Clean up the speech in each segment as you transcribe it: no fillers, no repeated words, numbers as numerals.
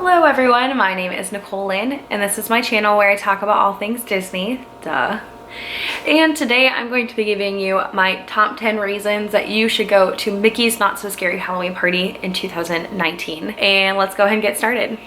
Hello everyone, my name is Nicole Lynn, and this is my channel where I talk about all things Disney, duh. And today I'm going to be giving you my top 10 reasons that you should go to Mickey's Not So Scary Halloween Party in 2019. And let's go ahead and get started.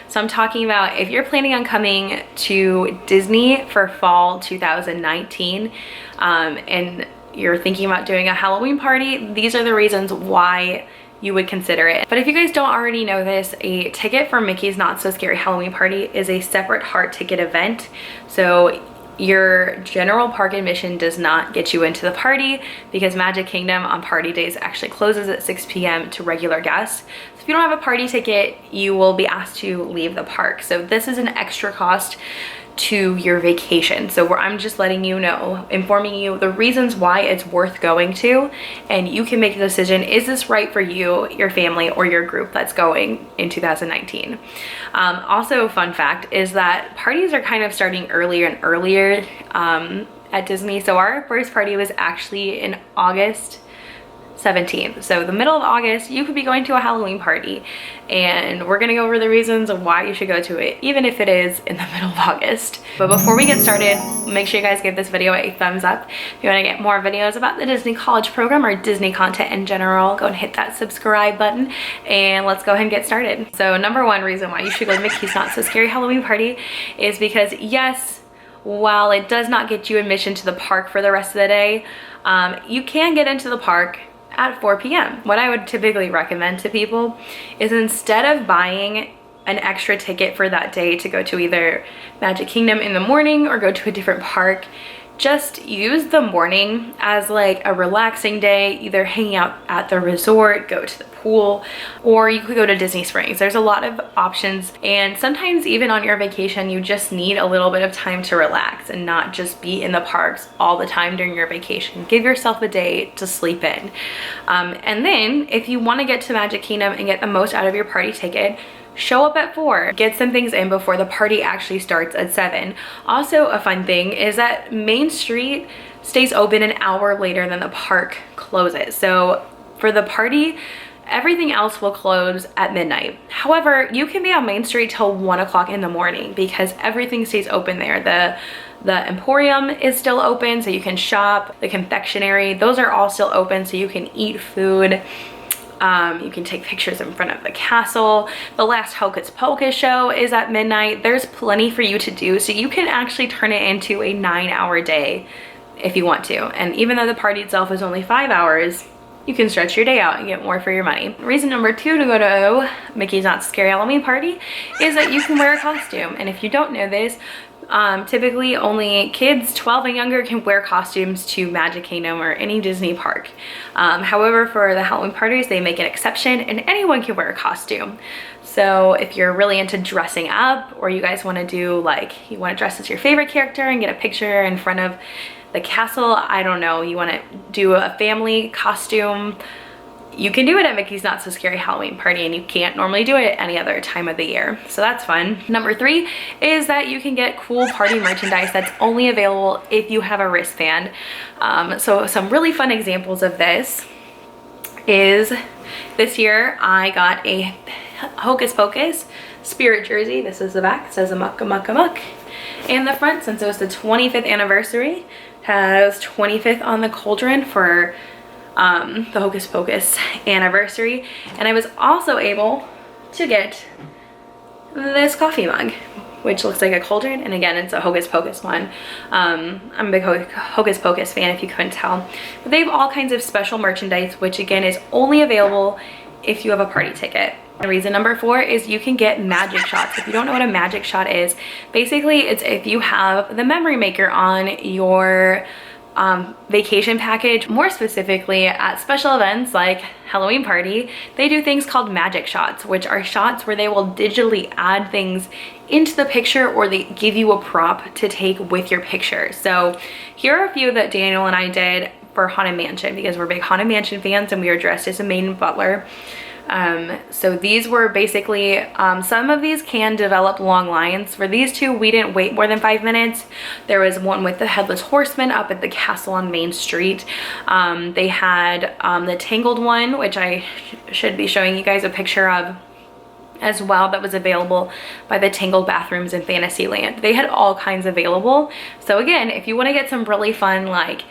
So I'm talking about if you're planning on coming to Disney for fall 2019 and you're thinking about doing a Halloween party, these are the reasons why you would consider it. But if you guys don't already know this, a ticket for Mickey's Not So Scary Halloween Party is a separate heart ticket event. So your general park admission does not get you into the party because Magic Kingdom on party days actually closes at 6 p.m. to regular guests. So if you don't have a party ticket, you will be asked to leave the park. So this is an extra cost to your vacation. So I'm just letting you know, informing you the reasons why it's worth going to, and you can make a decision, is this right for you, your family, or your group that's going in 2019. Also, fun fact is that parties are kind of starting earlier and earlier at Disney. So our first party was actually in August 17th. So the middle of August, you could be going to a Halloween party, and we're gonna go over the reasons of why you should go to it, even if it is in the middle of August. But before we get started, make sure you guys give this video a thumbs up. If you wanna get more videos about the Disney College Program or Disney content in general, go and hit that subscribe button, and let's go ahead and get started. So number one reason why you should go to Mickey's Not So Scary Halloween Party is because, yes, while it does not get you admission to the park for the rest of the day, you can get into the park at 4 p.m. What I would typically recommend to people is, instead of buying an extra ticket for that day to go to either Magic Kingdom in the morning or go to a different park, just use the morning as like a relaxing day, either hanging out at the resort, go to the pool, or you could go to Disney Springs. There's a lot of options, and sometimes even on your vacation you just need a little bit of time to relax and not just be in the parks all the time during your vacation. Give yourself a day to sleep in. And then if you want to get to Magic Kingdom and get the most out of your party ticket, show up at 4. Get some things in before the party actually starts at 7. Also, a fun thing is that Main Street stays open an hour later than the park closes. So for the party, everything else will close at midnight. However, you can be on Main Street till 1 o'clock in the morning because everything stays open there. The Emporium is still open, so you can shop. The confectionery, those are all still open, so you can eat food. You can take pictures in front of the castle. The last Hocus Pocus show is at midnight. There's plenty for you to do, so you can actually turn it into a 9-hour day if you want to. And even though the party itself is only 5 hours, you can stretch your day out and get more for your money. Reason number 2 to go to Mickey's Not So Scary Halloween Party is that you can wear a costume. And if you don't know this, typically only kids 12 and younger can wear costumes to Magic Kingdom or any Disney park. However, for the Halloween parties, they make an exception and anyone can wear a costume. So if you're really into dressing up, or you guys want to do, like, you want to dress as your favorite character and get a picture in front of the castle, I don't know, you want to do a family costume, you can do it at Mickey's Not So Scary Halloween Party, and you can't normally do it any other time of the year. So that's fun. Number 3 is that you can get cool party merchandise that's only available if you have a wristband. So some really fun examples of this is, this year I got a Hocus Pocus spirit jersey. This is the back. It says Amok Amok Amok. And the front, since it was the 25th anniversary, has 25th on the cauldron for the Hocus Pocus anniversary. And I was also able to get this coffee mug, which looks like a cauldron, and again, it's a Hocus Pocus one. I'm a big Hocus Pocus fan if you couldn't tell. But they have all kinds of special merchandise, which again is only available if you have a party ticket. And reason number 4 is you can get magic shots. If you don't know what a magic shot is, basically it's if you have the memory maker on your vacation package. More specifically, at special events like Halloween party, they do things called magic shots, which are shots where they will digitally add things into the picture, or they give you a prop to take with your picture. So here are a few that Daniel and I did for Haunted Mansion, because we're big Haunted Mansion fans and we were dressed as a maiden butler. So these were basically, some of these can develop long lines. For these two, we didn't wait more than 5 minutes. There was one with the Headless Horseman up at the castle on Main Street. They had the Tangled one, which I should be showing you guys a picture of as well, that was available by the Tangled bathrooms in Fantasyland. They had all kinds available. So again, if you want to get some really fun, like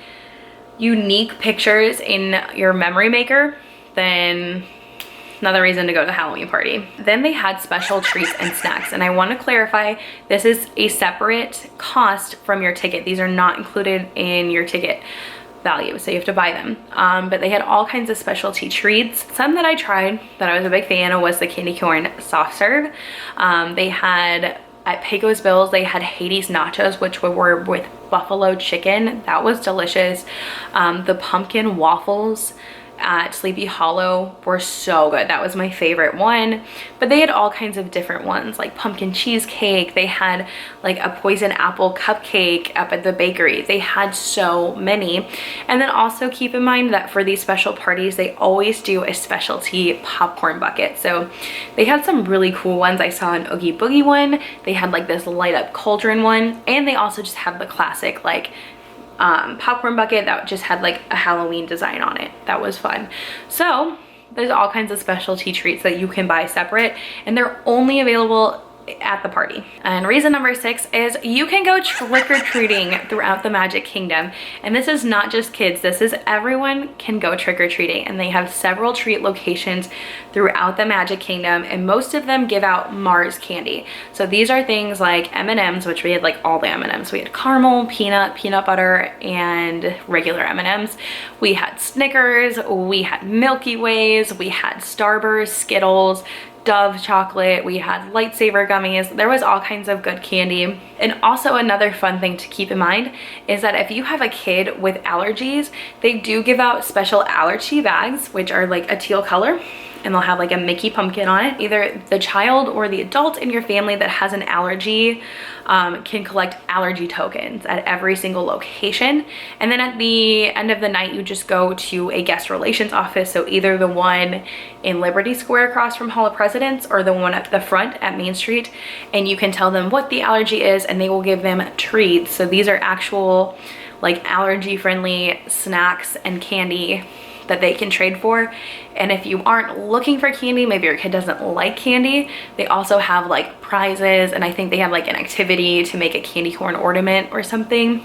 unique pictures in your memory maker, then another reason to go to the Halloween party. Then they had special treats and snacks, and I want to clarify, this is a separate cost from your ticket. These are not included in your ticket value, so you have to buy them. But they had all kinds of specialty treats. Some that I tried that I was a big fan of was the candy corn soft serve. They had at Pecos Bills, they had Hades nachos, which were with buffalo chicken. That was delicious. The pumpkin waffles at Sleepy Hollow were so good. That was my favorite one. But they had all kinds of different ones, like pumpkin cheesecake. They had like a poison apple cupcake up at the bakery. They had so many. And then also keep in mind that for these special parties, they always do a specialty popcorn bucket. So they had some really cool ones. I saw an Oogie Boogie one. They had like this light up cauldron one. And they also just have the classic like popcorn bucket that just had like a Halloween design on it. That was fun. So there's all kinds of specialty treats that you can buy separate, and they're only available at the party. And reason number 6 is you can go trick-or-treating throughout the Magic Kingdom. And this is not just kids, this is everyone can go trick-or-treating, and they have several treat locations throughout the Magic Kingdom, and most of them give out Mars candy. So these are things like M&Ms, which we had like all the M&Ms. We had caramel, peanut, peanut butter, and regular M&Ms. We had Snickers, we had Milky Ways, we had Starburst, Skittles, Dove chocolate, we had lightsaber gummies. There was all kinds of good candy. And also another fun thing to keep in mind is that if you have a kid with allergies, they do give out special allergy bags, which are like a teal color, and they'll have like a Mickey pumpkin on it. Either the child or the adult in your family that has an allergy can collect allergy tokens at every single location. And then at the end of the night, you just go to a guest relations office. So either the one in Liberty Square across from Hall of Presidents or the one at the front at Main Street, and you can tell them what the allergy is and they will give them treats. So these are actual like allergy friendly snacks and candy that they can trade for. And if you aren't looking for candy, maybe your kid doesn't like candy, they also have like prizes, and I think they have like an activity to make a candy corn ornament or something.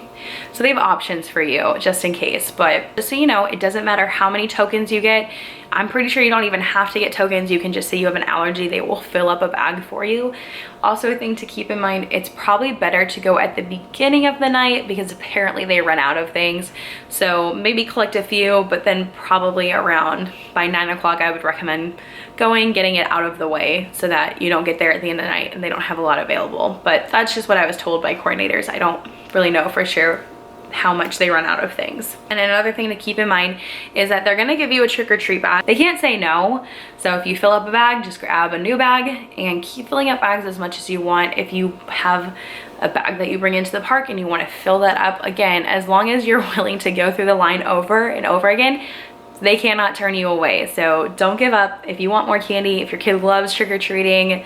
So they have options for you just in case. But just so you know, it doesn't matter how many tokens you get. I'm pretty sure you don't even have to get tokens. You can just say you have an allergy, they will fill up a bag for you. Also a thing to keep in mind, it's probably better to go at the beginning of the night because apparently they run out of things. So maybe collect a few, but then probably around by 9 o'clock, I would recommend going, getting it out of the way so that you don't get there at the end of the night and they don't have a lot available. But that's just what I was told by coordinators. I don't really know for sure how much they run out of things. And another thing to keep in mind is that they're gonna give you a trick-or-treat bag. They can't say no. So if you fill up a bag, just grab a new bag and keep filling up bags as much as you want. If you have a bag that you bring into the park and you want to fill that up, again, as long as you're willing to go through the line over and over again, they cannot turn you away. So don't give up. If you want more candy, if your kid loves trick-or-treating,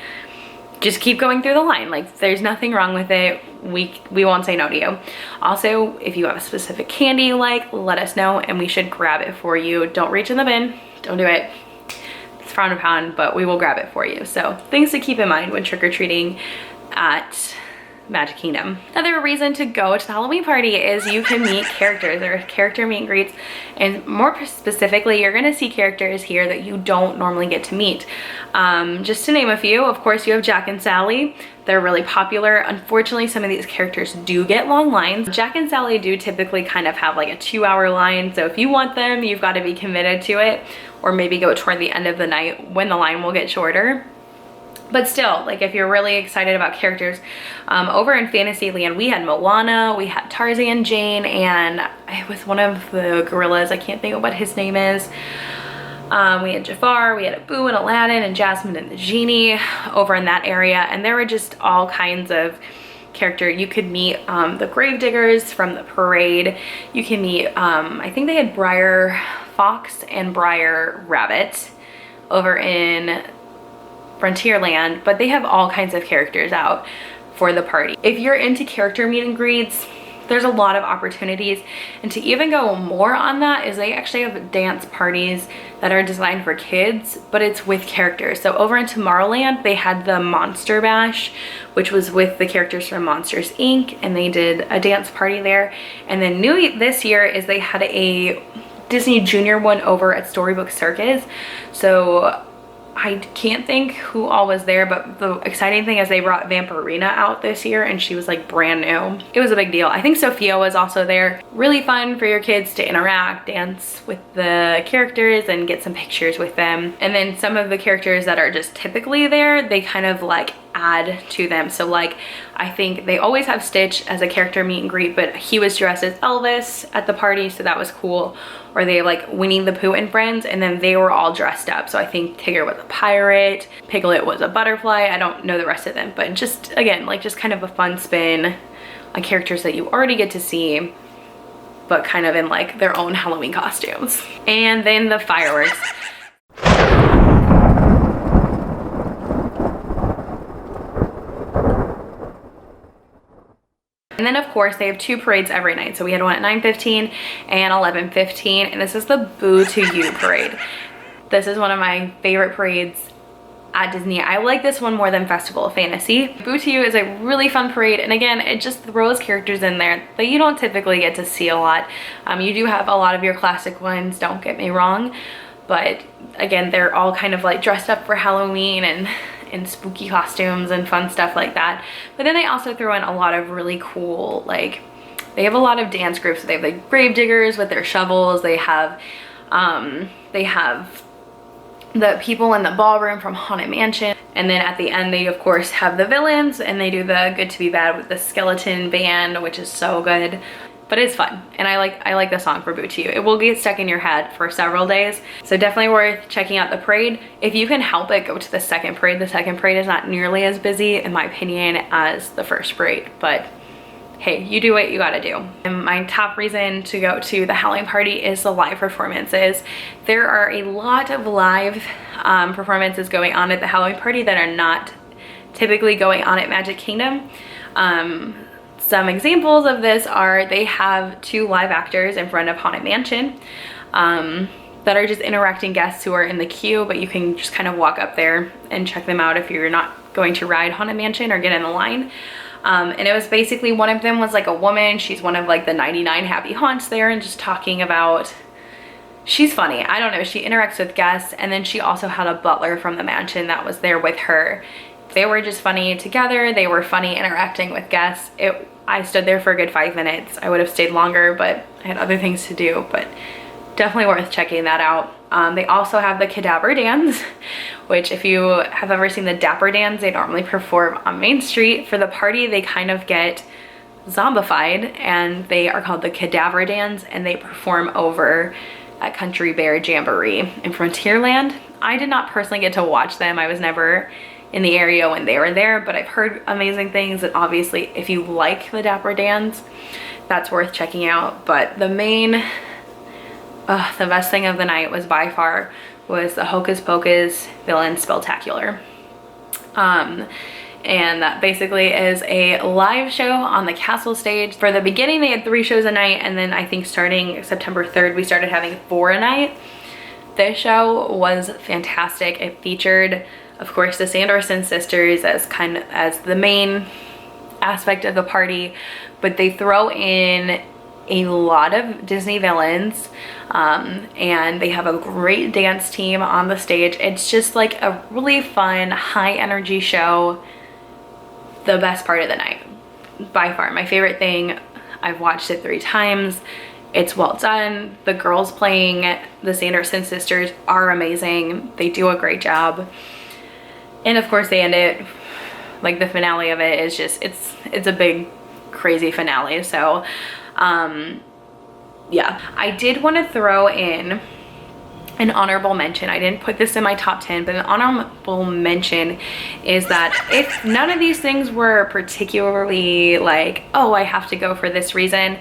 just keep going through the line. Like, there's nothing wrong with it. We won't say no to you. Also, if you have a specific candy you like, let us know and we should grab it for you. Don't reach in the bin. Don't do it. It's frowned upon, but we will grab it for you. So things to keep in mind when trick-or-treating at Magic Kingdom. Another reason to go to the Halloween party is you can meet characters. There are character meet and greets, and more specifically, you're gonna see characters here that you don't normally get to meet. Just to name a few, of course, you have Jack and Sally. They're really popular. Unfortunately, some of these characters do get long lines. Jack and Sally do typically kind of have like a 2-hour line, so if you want them, you've got to be committed to it, or maybe go toward the end of the night when the line will get shorter. But still, like if you're really excited about characters, over in Fantasyland, we had Moana, we had Tarzan, Jane, and it was one of the gorillas. I can't think of what his name is. We had Jafar, we had Abu and Aladdin and Jasmine and the Genie over in that area, and there were just all kinds of character. You could meet the Gravediggers from the parade. You can meet, I think they had Briar Fox and Briar Rabbit over in Frontierland, but they have all kinds of characters out for the party. If you're into character meet and greets, there's a lot of opportunities, and to even go more on that is they actually have dance parties that are designed for kids, but it's with characters. So over in Tomorrowland, they had the Monster Bash, which was with the characters from Monsters Inc., and they did a dance party there. And then new this year is they had a Disney Junior one over at Storybook Circus. So I can't think who all was there, but the exciting thing is they brought Vampirina out this year, and she was like brand new. It was a big deal. I think Sophia was also there. Really fun for your kids to interact, dance with the characters, and get some pictures with them. And then some of the characters that are just typically there, they kind of like add to them. So like, I think they always have Stitch as a character meet and greet, but he was dressed as Elvis at the party, so that was cool. Or they like Winnie the Pooh and Friends, and then they were all dressed up. So I think Tigger was a pirate, Piglet was a butterfly. I don't know the rest of them, but just again, like just kind of a fun spin on characters that you already get to see, but kind of in like their own Halloween costumes. And then the fireworks. And then of course they have 2 parades every night. So we had one at 9:15 and 11:15, and this is the Boo to You parade. This is one of my favorite parades at Disney. I like this one more than Festival of Fantasy. Boo to You is a really fun parade, and again, it just throws characters in there that you don't typically get to see a lot. You do have a lot of your classic ones, don't get me wrong, but again, they're all kind of like dressed up for Halloween and in spooky costumes and fun stuff like that. But then they also throw in a lot of really cool, like they have a lot of dance groups. They have like Gravediggers with their shovels. They have the people in the ballroom from Haunted Mansion. And then at the end, they of course have the villains, and they do the Good to Be Bad with the skeleton band, which is so good. But it's fun, and I like the song for Boo to You. It will get stuck in your head for several days, so definitely worth checking out the parade. If you can help it, go to the second parade. The second parade is not nearly as busy, in my opinion, as the first parade, but hey, you do what you gotta do. And my top reason to go to the Halloween party is the live performances. There are a lot of live performances going on at the Halloween party that are not typically going on at Magic Kingdom. Some examples of this are they have 2 live actors in front of Haunted Mansion that are just interacting guests who are in the queue, but you can just kind of walk up there and check them out if you're not going to ride Haunted Mansion or get in the line. And it was basically, one of them was like a woman. She's one of like the 99 happy haunts there, and just talking about, she's funny. I don't know, she interacts with guests. And then she also had a butler from the mansion that was there with her. They were just funny together. They were funny interacting with guests. I stood there for a good 5 minutes. I would have stayed longer, but I had other things to do, but definitely worth checking that out. They also have the Cadaver Dance, which if you have ever seen the Dapper Dans, they normally perform on Main Street. For the party, they kind of get zombified, and they are called the Cadaver Dans, and they perform over at Country Bear Jamboree in Frontierland. I did not personally get to watch them. I was never in the area when they were there, but I've heard amazing things, and obviously if you like the Dapper Dans, that's worth checking out. But the best thing of the night was by far the Hocus Pocus Villain Spelltacular. And that basically is a live show on the castle stage. For the beginning, they had 3 shows a night, and then I think starting September 3rd, we started having 4 a night. This show was fantastic. It featured, of course, the Sanderson sisters as the main aspect of the party, but they throw in a lot of Disney villains, and they have a great dance team on the stage. It's just like a really fun, high energy show. The best part of the night, by far. My favorite thing. I've watched it 3 times. It's well done. The girls playing the Sanderson sisters are amazing. They do a great job. And of course they end it, like the finale of it is just, it's a big crazy finale. So yeah, I did want to throw in an honorable mention. I didn't put this in my top 10, but an honorable mention is that if none of these things were particularly like, oh, I have to go for this reason,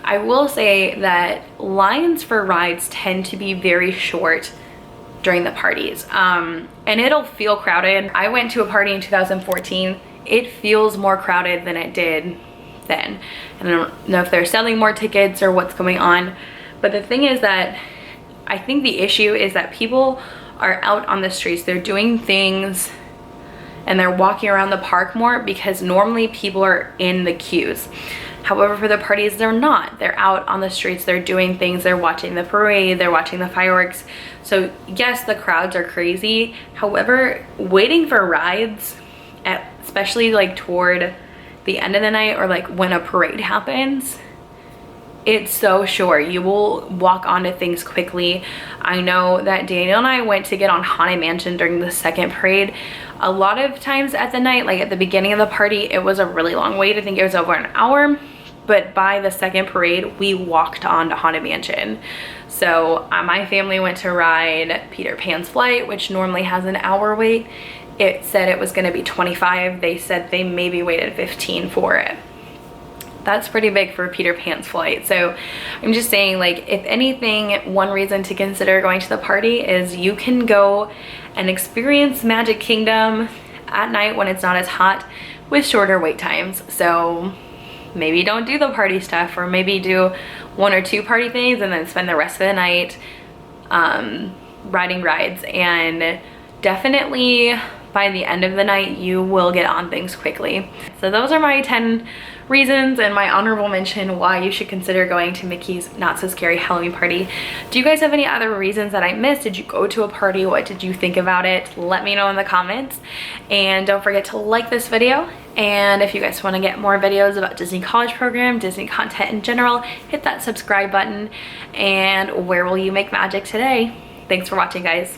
I will say that lines for rides tend to be very short during the parties, and it'll feel crowded. I went to a party in 2014. It feels more crowded than it did then. And I don't know if they're selling more tickets or what's going on, but the thing is that I think the issue is that people are out on the streets, they're doing things, and they're walking around the park more because normally people are in the queues. However, for the parties, they're not. They're out on the streets, they're doing things, they're watching the parade, they're watching the fireworks. So yes, the crowds are crazy. However, waiting for rides, especially like toward the end of the night or like when a parade happens, it's so short. You will walk onto things quickly. I know that Daniel and I went to get on Haunted Mansion during the second parade. A lot of times at the night, like at the beginning of the party, it was a really long wait. I think it was over an hour. But by the second parade, we walked on to Haunted Mansion. So my family went to ride Peter Pan's Flight, which normally has an hour wait. It said it was gonna be 25. They said they maybe waited 15 for it. That's pretty big for Peter Pan's Flight. So I'm just saying, like, if anything, one reason to consider going to the party is you can go and experience Magic Kingdom at night when it's not as hot with shorter wait times. So maybe don't do the party stuff, or maybe do 1 or 2 party things and then spend the rest of the night riding rides. And definitely by the end of the night, you will get on things quickly. So those are my 10 reasons and my honorable mention why you should consider going to Mickey's Not So Scary Halloween Party. Do you guys have any other reasons that I missed? Did you go to a party? What did you think about it? Let me know in the comments. And don't forget to like this video. And if you guys want to get more videos about Disney College Program, Disney content in general, hit that subscribe button. And where will you make magic today? Thanks for watching, guys.